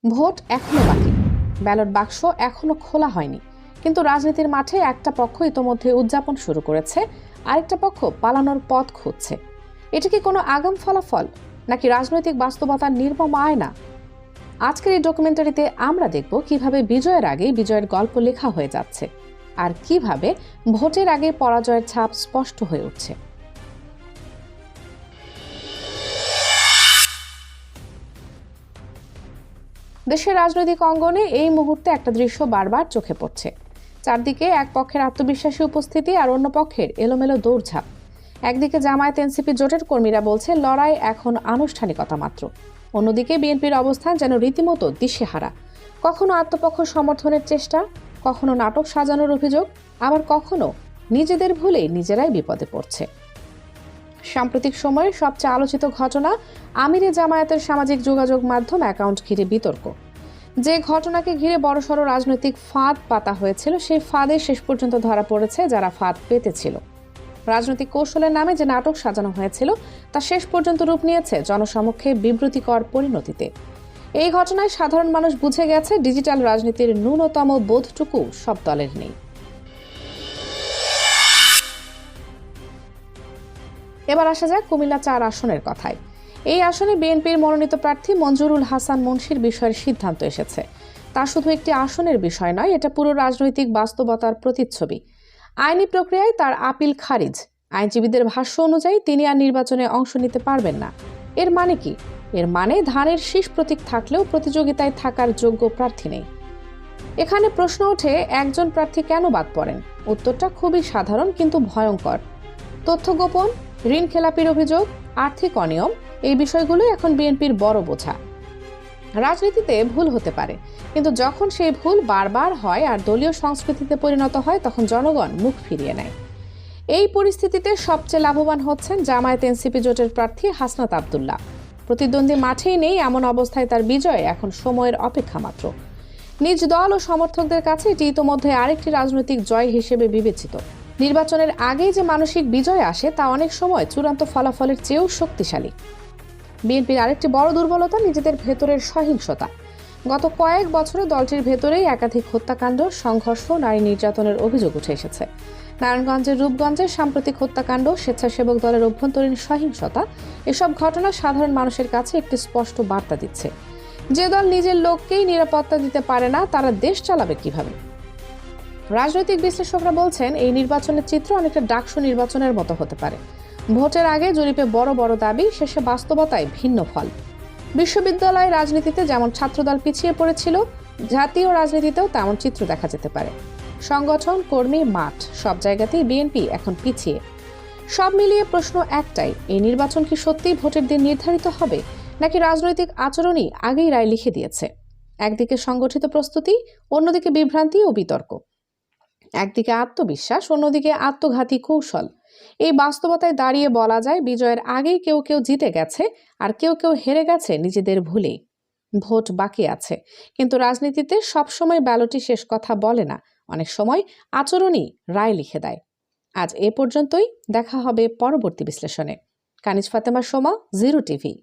Vote এখনো বাকি, ballot বাক্স এখনো খোলা হয়নি, কিন্তু রাজনীতির মাঠে একটা পক্ষ ইতোমধ্যে উদযাপন শুরু করেছে, আরেকটা পক্ষ পালানোর পথ খুঁজছে। এটা কি কোনো আগাম ফলাফল, নাকি রাজনৈতিক বাস্তবতার নির্মম আয়না? আজকের এই ডকুমেন্টারিতে আমরা দেখব কিভাবে বিজয়ের আগে বিজয়ের গল্প লেখা হয়ে যাচ্ছে, আর কিভাবে ভোটের আগে পরাজয়ের ছাপ স্পষ্ট হয়ে উঠছে। দেশের রাজনৈতিক অঙ্গনে এই মুহূর্তে একটা দৃশ্য বারবার চোখে পড়ছে। চারদিকে এক পক্ষের আত্মবিশ্বাসী উপস্থিতি আর অন্য পক্ষের এলোমেলো দৌড়ঝাঁপ। একদিকে জামায়াত এনসিপি জোটের কর্মীরা বলছে লড়াই এখন আনুষ্ঠানিকতা মাত্র, অন্যদিকে বিএনপির অবস্থান যেন রীতিমতো দিশেহারা। কখনো আত্মপক্ষ সমর্থনের চেষ্টা, কখনো নাটক সাজানোর অভিযোগ, আবার কখনো নিজেদের ভুলেই নিজেরাই বিপদে পড়ছে। সাম্প্রতিক সময়ে সবচেয়ে আলোচিত ঘটনা আমিরে জামায়াতের সামাজিক যোগাযোগ মাধ্যম অ্যাকাউন্ট ঘিরে বিতর্ক। যে ঘটনাকে ঘিরে বড়সড় রাজনৈতিক ফাঁদ পাতা হয়েছিল, সেই ফাঁদে শেষ পর্যন্ত ধরা পড়েছে যারা ফাঁদ পেতেছিল। রাজনৈতিক কৌশলের নামে যে নাটক সাজানো হয়েছিল তা শেষ পর্যন্ত রূপ নিয়েছে জনসমক্ষে বিব্রতিকর পরিণতিতে। এই ঘটনায় সাধারণ মানুষ বুঝে গেছে ডিজিটাল রাজনীতির ন্যূনতম বোধটুকু সব দলের নেই। এবার আসা যাক কুমিল্লা ৪ আসনের কথায়। এই আসনে বিএনপির মনোনীত প্রার্থী মঞ্জুরুল হাসান মুন্সির বিষয়ের সিদ্ধান্ত এসেছে। তা শুধু একটি আসনের বিষয় নয়, এটা পুরো রাজনৈতিক বাস্তবতার প্রতিচ্ছবি। আইনি প্রক্রিয়ায় তার আপিল খারিজ। আইনজীবীদের ভাষ্য অনুযায়ী তিনি আর নির্বাচনে অংশ নিতে পারবেন না। এর মানে কি? এর মানে ধানের শীষ প্রতীক থাকলেও প্রতিযোগিতায় থাকার যোগ্য প্রার্থী নেই। এখানে প্রশ্ন ওঠে, একজন প্রার্থী কেন বাদ পড়েন? উত্তরটা খুবই সাধারণ কিন্তু ভয়ঙ্কর। তথ্য গোপন, ঋণ খেলাপির অভিযোগ, আর্থিক অনিয়ম, এই বিষয়গুলো এখন বিএনপির বড় বোঝা। রাজনীতিতে ভুল হতে পারে, কিন্তু যখন সেই ভুল বারবার হয় আর দলীয় সংস্কৃতিতে পরিণত হয়, তখন জনগণ মুখ ফিরিয়ে নেয়। এই পরিস্থিতিতে সবচেয়ে লাভবান হচ্ছেন জামায়াত এনসিপি জোটের প্রার্থী হাসনাত আব্দুল্লাহ। প্রতিদ্বন্দ্বী মাঠেই নেই, এমন অবস্থায় তার বিজয় এখন সময়ের অপেক্ষা মাত্র। নিজ দল ও সমর্থকদের কাছে এটি ইতোমধ্যে আরেকটি রাজনৈতিক জয় হিসেবে বিবেচিত। নির্বাচনের আগেই যে মানসিক বিজয় আসে তা অনেক সময় চূড়ান্ত ফলাফলের চেয়েও শক্তিশালী। বিএনপির আরেকটি বড় দুর্বলতা নিজেদের ভেতরের সহিংসতা। গত কয়েক বছরে দলটির ভেতরেই একাধিক হত্যাকাণ্ড, সংঘর্ষ, নারী নির্যাতনের অভিযোগ উঠে এসেছে। নারায়ণগঞ্জের রূপগঞ্জের সাম্প্রতিক হত্যাকাণ্ড, স্বেচ্ছাসেবক দলের অভ্যন্তরীণ সহিংসতা, এসব ঘটনা সাধারণ মানুষের কাছে একটি স্পষ্ট বার্তা দিচ্ছে। যে দল নিজের লোককেই নিরাপত্তা দিতে পারে না, তারা দেশ চালাবে কিভাবে? রাজনৈতিক বিশ্লেষকরা বলছেন এই নির্বাচনের চিত্র অনেকটা ডাকসু নির্বাচনের মতো হতে পারে। ভোটের আগে জরিপে বড় বড় দাবি, শেষে বাস্তবতায় ভিন্ন ফল। বিশ্ববিদ্যালয় রাজনীতিতে যেমন ছাত্রদল পিছিয়ে পড়েছিল, জাতীয় রাজনীতিতেও তেমন চিত্র দেখা যেতে পারে। সংগঠন, কর্মী, মাঠ, সব জায়গাতেই বিএনপি এখন পিছিয়ে। সব মিলিয়ে প্রশ্ন একটাই, এই নির্বাচন কি সত্যিই ভোটের দিন নির্ধারিত হবে, নাকি রাজনৈতিক আচরণই আগেই রায় লিখে দিয়েছে? একদিকে সংগঠিত প্রস্তুতি, অন্যদিকে বিভ্রান্তি ও বিতর্ক। একদিকে আত্মবিশ্বাস, অন্যদিকে আত্মঘাতী কৌশল। এই বাস্তবতায় দাঁড়িয়ে বলা যায় বিজয়ের আগেই কেউ কেউ জিতে গেছে, আর কেউ কেউ হেরে গেছে নিজেদের ভুলেই। ভোট বাকি আছে, কিন্তু রাজনীতিতে সবসময় ব্যালটই শেষ কথা বলে না, অনেক সময় আচরণই রায় লিখে দেয়। আজ এ পর্যন্তই, দেখা হবে পরবর্তী বিশ্লেষণে। কানিজ ফাতেমা, সোমা, 0 টিভি।